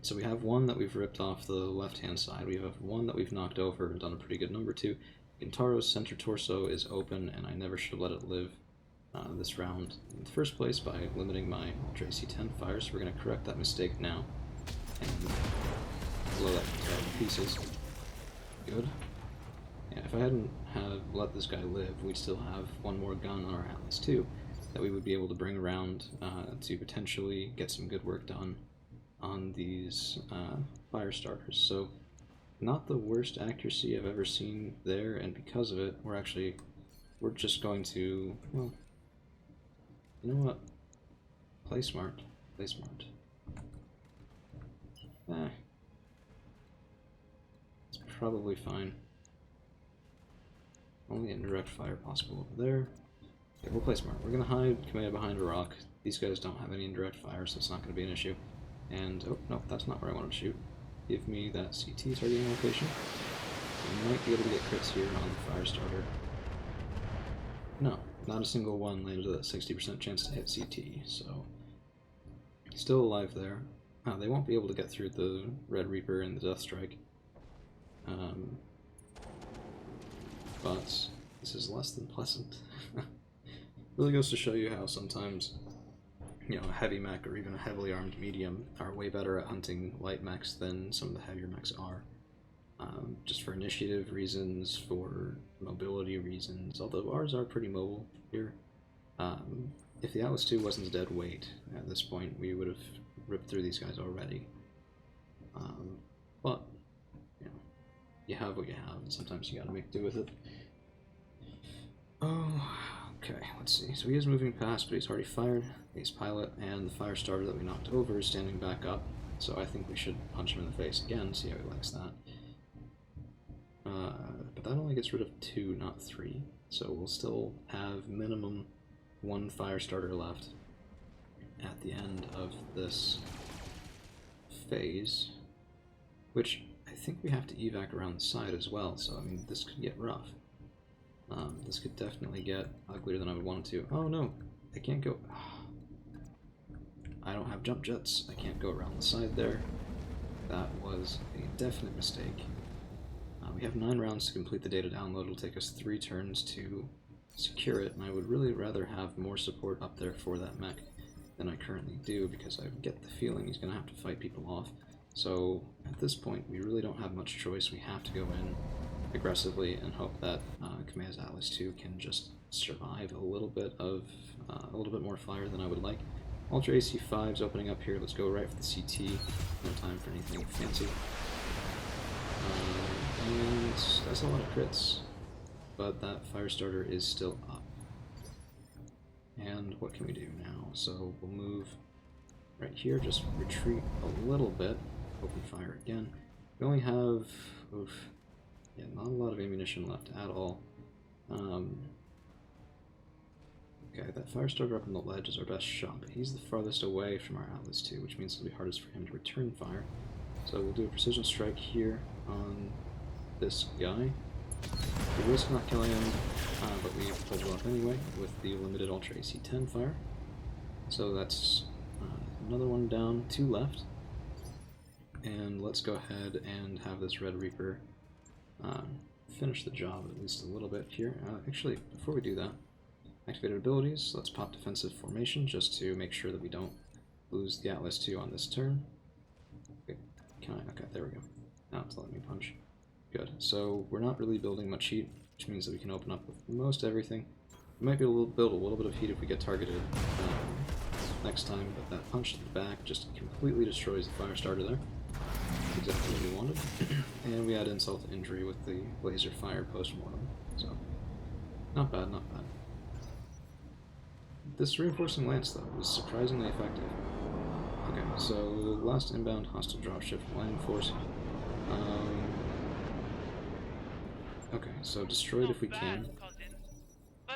So we have one that we've ripped off the left-hand side. We have one that we've knocked over and done a pretty good number to. Gintaro's center torso is open, and I never should have let it live this round in the first place by limiting my Ultra AC-10 fire, so we're going to correct that mistake now and blow that Gintaro to pieces. Good. Yeah, if I hadn't let this guy live, we'd still have one more gun on our Atlas 2 that we would be able to bring around to potentially get some good work done on these fire starters. So not the worst accuracy I've ever seen there, and because of it, we're just going to, well, you know what? Play smart. Play smart. It's probably fine. Only indirect fire possible over there. Okay, we'll play smart. We're gonna hide Kamea behind a rock. These guys don't have any indirect fire, so it's not gonna be an issue. And, oh, no, that's not where I wanted to shoot. Give me that CT targeting location. We might be able to get crits here on the fire starter. No, not a single one landed at that 60% chance to hit CT, so... Still alive there. They won't be able to get through the Red Reaper and the Death Strike. But this is less than pleasant. Really goes to show you how sometimes, you know, a heavy mech or even a heavily armed medium are way better at hunting light mechs than some of the heavier mechs are. Just for initiative reasons, for mobility reasons, although ours are pretty mobile here. If the Atlas II wasn't a dead weight at this point, we would have ripped through these guys already. But, you know, you have what you have, and sometimes you gotta make do with it. Oh, okay, let's see. So he is moving past, but he's already fired. Ace pilot, and the fire starter that we knocked over is standing back up. So I think we should punch him in the face again, see how he likes that. But that only gets rid of 2, not 3. So we'll still have minimum 1 fire starter left at the end of this phase, which I think we have to evac around the side as well, so I mean this could get rough. This could definitely get uglier than I would want it to. Oh no, I can't go. I don't have jump jets, I can't go around the side there. That was a definite mistake. We have 9 rounds to complete the data download. It'll take us 3 turns to secure it, and I would really rather have more support up there for that mech than I currently do, because I get the feeling he's going to have to fight people off. So at this point, we really don't have much choice. We have to go in aggressively and hope that Kamea's Atlas II can just survive a little bit more fire than I would like. Ultra AC5's opening up here. Let's go right for the CT. No time for anything fancy. And that's a lot of crits, but that fire starter is still up. And what can we do now? So we'll move right here, just retreat a little bit, open fire again. We only have, yeah, not a lot of ammunition left at all. Okay, that fire starter up on the ledge is our best shot, but he's the farthest away from our Atlas II, which means it'll be hardest for him to return fire. So we'll do a precision strike here on this guy. We risk not killing him, but we pulled it off anyway with the limited Ultra AC-10 fire. So that's another one down, 2 left. And let's go ahead and have this Red Reaper finish the job at least a little bit here. Actually, before we do that, activated abilities, let's pop defensive formation just to make sure that we don't lose the Atlas II on this turn. Okay, okay, there we go. Now it's letting me punch. Good. So we're not really building much heat, which means that we can open up with most everything. We might be able to build a little bit of heat if we get targeted next time, but that punch to the back just completely destroys the fire starter there. Exactly what we wanted. And we add insult to injury with the laser fire post-mortem. So, not bad, not bad. This reinforcing lance, though, was surprisingly effective. Okay, so last inbound hostile dropship land force. Okay, so destroyed if we can.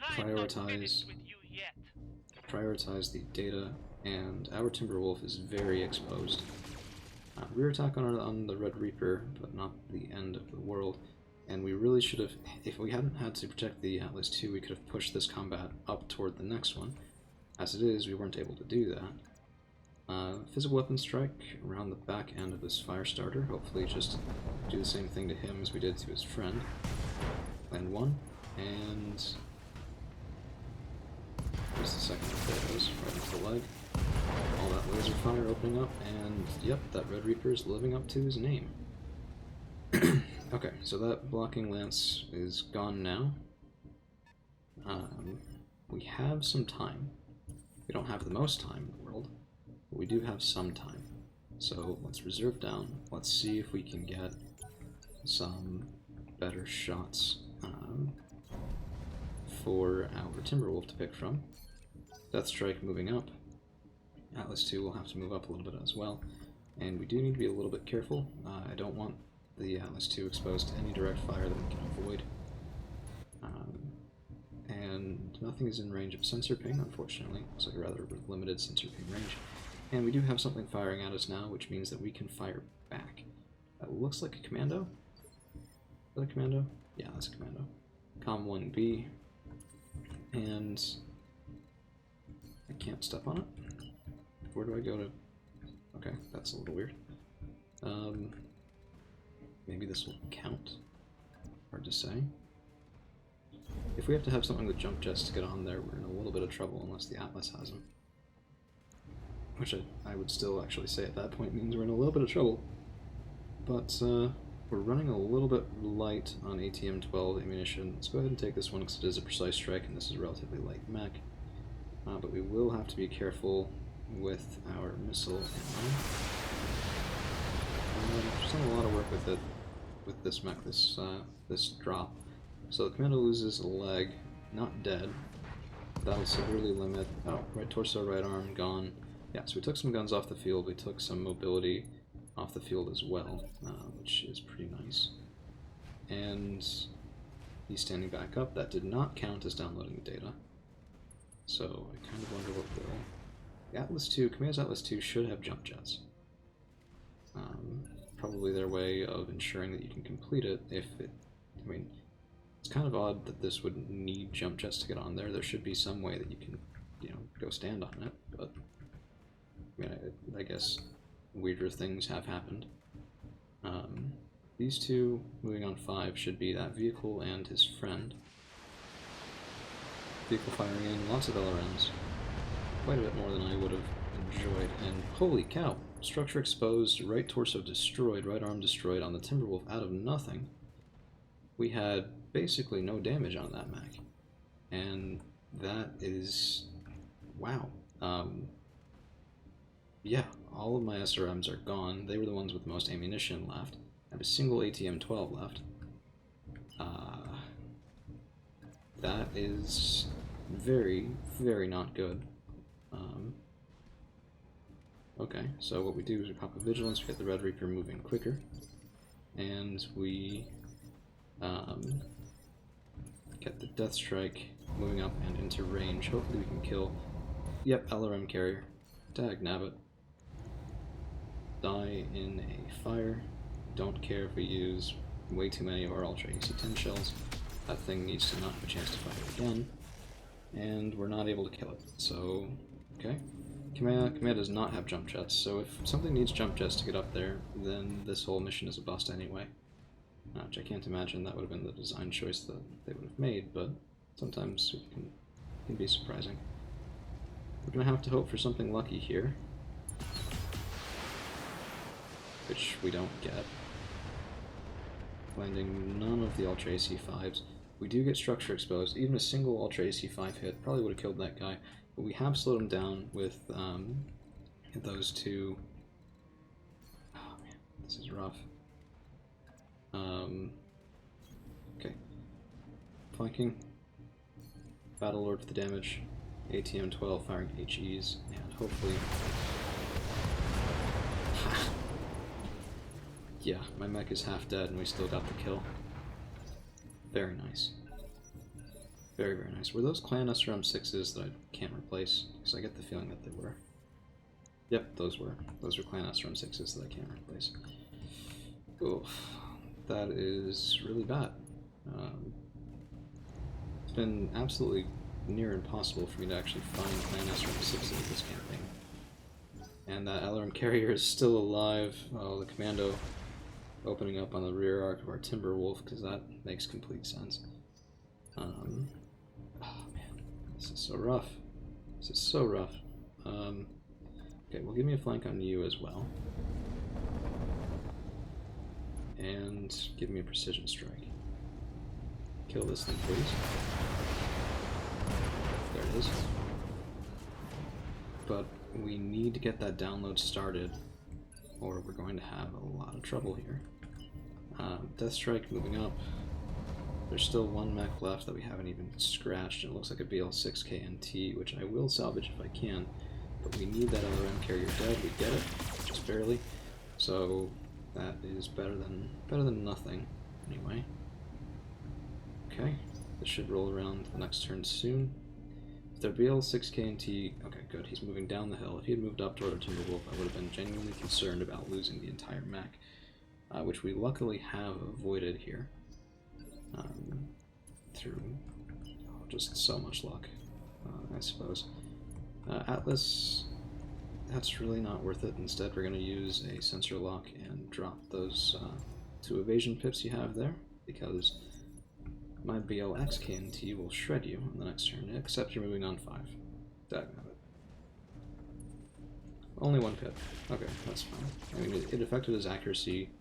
Prioritize the data, and our Timberwolf is very exposed. Rear attack on the Red Reaper, but not the end of the world. And we really should have, if we hadn't had to protect the Atlas II, we could have pushed this combat up toward the next one. As it is, we weren't able to do that. Physical weapon strike around the back end of this fire starter. Hopefully just do the same thing to him as we did to his friend. Land 1, and there's the second one. There it is, right into the leg. All that laser fire opening up, and yep, that Red Reaper is living up to his name. Okay, so that blocking lance is gone now. We have some time. We don't have the most time in the world, but we do have some time. So let's reserve down. Let's see if we can get some better shots for our Timberwolf to pick from. Death Strike moving up. Atlas II will have to move up a little bit as well. And we do need to be a little bit careful. I don't want the Atlas II exposed to any direct fire that we can avoid. And nothing is in range of sensor ping, unfortunately. Looks like a rather limited sensor ping range. And we do have something firing at us now, which means that we can fire back. That looks like a commando. Is that a commando? Yeah, that's a commando. Com 1B. And I can't step on it. Where do I go to? Okay, that's a little weird. Maybe this will count. Hard to say. If we have to have something with jump jets to get on there, we're in a little bit of trouble unless the Atlas has them. Which I would still actually say at that point means we're in a little bit of trouble. But we're running a little bit light on ATM-12 ammunition. Let's go ahead and take this one because it is a precise strike and this is a relatively light mech. But we will have to be careful with our missile ammo. I've done a lot of work with it, with this mech, this drop. So the commando loses a leg, not dead. That'll severely limit. Oh, right torso, right arm, gone. Yeah, so we took some guns off the field. We took some mobility off the field as well, which is pretty nice. And he's standing back up. That did not count as downloading the data. So I kind of wonder what will. The Atlas 2, Commander's Atlas 2 should have jump jets. Probably their way of ensuring that you can complete it if it, I mean, it's kind of odd that this would need jump jets to get on there. There should be some way that you can, you know, go stand on it, but I mean, I guess weirder things have happened. These two, moving on 5, should be that vehicle and his friend. Vehicle firing in, lots of LRMs. Quite a bit more than I would have enjoyed, and holy cow! Structure exposed, right torso destroyed, right arm destroyed on the Timberwolf out of nothing. We had basically no damage on that mech. And that is... wow. Yeah, all of my SRMs are gone. They were the ones with the most ammunition left. I have a single ATM-12 left. That is very, very not good. Okay, so what we do is we pop a Vigilance, we get the Red Reaper moving quicker, and we get the Death Strike moving up and into range. Hopefully we can kill... Yep, LRM carrier. Dag nabbit. Die in a fire. Don't care if we use way too many of our Ultra AC-10 shells. That thing needs to not have a chance to fire again. And we're not able to kill it, so... okay. Kamea does not have jump jets, so if something needs jump jets to get up there, then this whole mission is a bust anyway. Which I can't imagine that would have been the design choice that they would have made, but sometimes it can be surprising. We're going to have to hope for something lucky here. Which we don't get. Landing none of the Ultra AC-5s. We do get structure exposed. Even a single Ultra AC-5 hit probably would have killed that guy. But we have slowed him down with those two... oh man, this is rough. Okay. Flanking. Battlelord for the damage. ATM-12 firing HEs, and hopefully... yeah, my mech is half dead and we still got the kill. Very nice. Very, very nice. Were those Clan SRM-6s that I can't replace? Because I get the feeling that they were. Yep, those were. Those were Clan SRM-6s that I can't replace. Oof. That is really bad. It's been absolutely near impossible for me to actually find Clan SRM-6s in this campaign. And that LRM carrier is still alive. Oh, the commando opening up on the rear arc of our Timberwolf, because that makes complete sense. Oh man, this is so rough. This is so rough. Okay, well, give me a flank on you as well. And give me a precision strike. Kill this thing, please. There it is. But we need to get that download started, or we're going to have a lot of trouble here. Death Strike moving up. There's still one mech left that we haven't even scratched, and it looks like a BL6 KNT, which I will salvage if I can, but we need that LRM carrier dead. We get it, just barely, so that is better than nothing, anyway. Okay, This should roll around the next turn soon. If their BL6 KNT, okay, good, he's moving down the hill. If he had moved up toward our Timberwolf, I would have been genuinely concerned about losing the entire mech, which we luckily have avoided here. Through just so much luck, I suppose. Atlas, that's really not worth it. Instead, we're going to use a sensor lock and drop those 2 evasion pips you have there, because my BLX KNT will shred you on the next turn, except you're moving on 5. Dagnabbit. Only 1 pip. Okay, that's fine. I mean, it affected his accuracy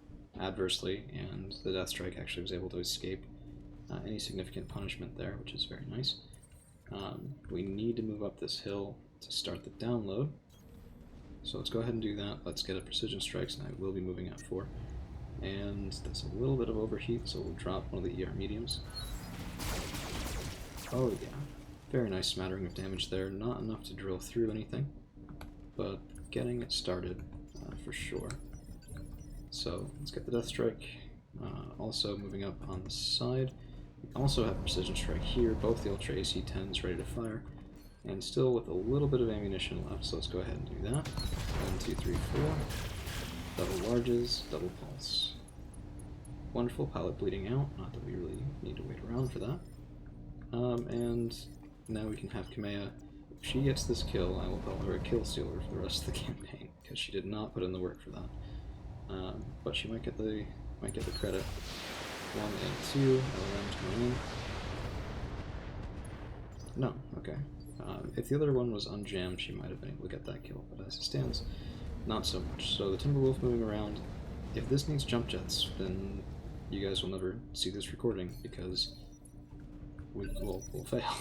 adversely, and the Death Strike actually was able to escape any significant punishment there, which is very nice. We need to move up this hill to start the download, so let's go ahead and do that. Let's get a Precision Strikes, and I will be moving at 4. And that's a little bit of overheat, so we'll drop one of the ER mediums. Oh yeah, very nice smattering of damage there. Not enough to drill through anything, but getting it started for sure. So let's get the Death Strike. Also moving up on the side. We also have Precision Strike here, both the Ultra AC-10s ready to fire, and still with a little bit of ammunition left, so let's go ahead and do that. 1, 2, 3, 4. Double larges, double pulse. Wonderful, pilot bleeding out, not that we really need to wait around for that. And now we can have Kamea. If she gets this kill, I will call her a kill stealer for the rest of the campaign, because she did not put in the work for that. But she might get the credit. 1 and 2, LRM's going in. No, okay. If the other one was unjammed, she might have been able to get that kill, but as it stands, not so much. So the Timberwolf moving around. If this needs jump jets, then you guys will never see this recording, because we'll fail.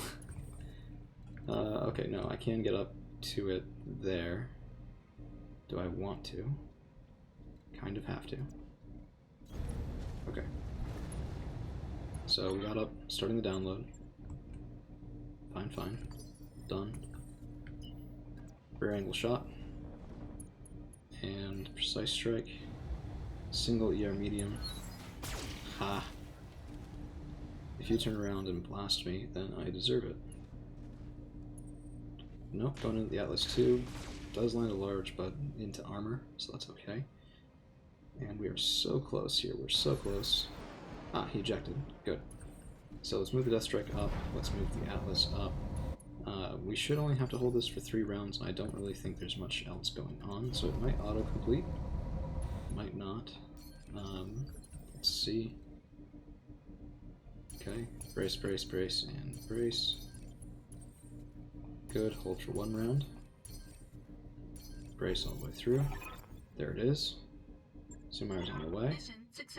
Okay, no, I can get up to it there. Do I want to? Kind of have to. Okay. So we got up, starting the download. Fine. Done. Rear angle shot. And precise strike. Single ER medium. Ha! If you turn around and blast me, then I deserve it. Nope, going into the Atlas 2. Does land a large, but into armor, so that's okay. And we are so close here, we're so close. Ah, he ejected. Good. So let's move the Death Strike up, let's move the Atlas up. We should only have to hold this for 3 rounds, and I don't really think there's much else going on, so it might auto-complete. Might not. Let's see. Okay, brace, and brace. Good, hold for 1 round. Brace all the way through. There it is. Sumair's on the way.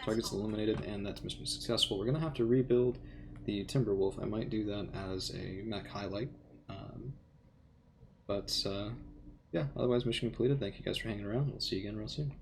Target's eliminated, and that's mission successful. We're going to have to rebuild the Timberwolf. I might do that as a mech highlight. Yeah, otherwise mission completed. Thank you guys for hanging around. We'll see you again real soon.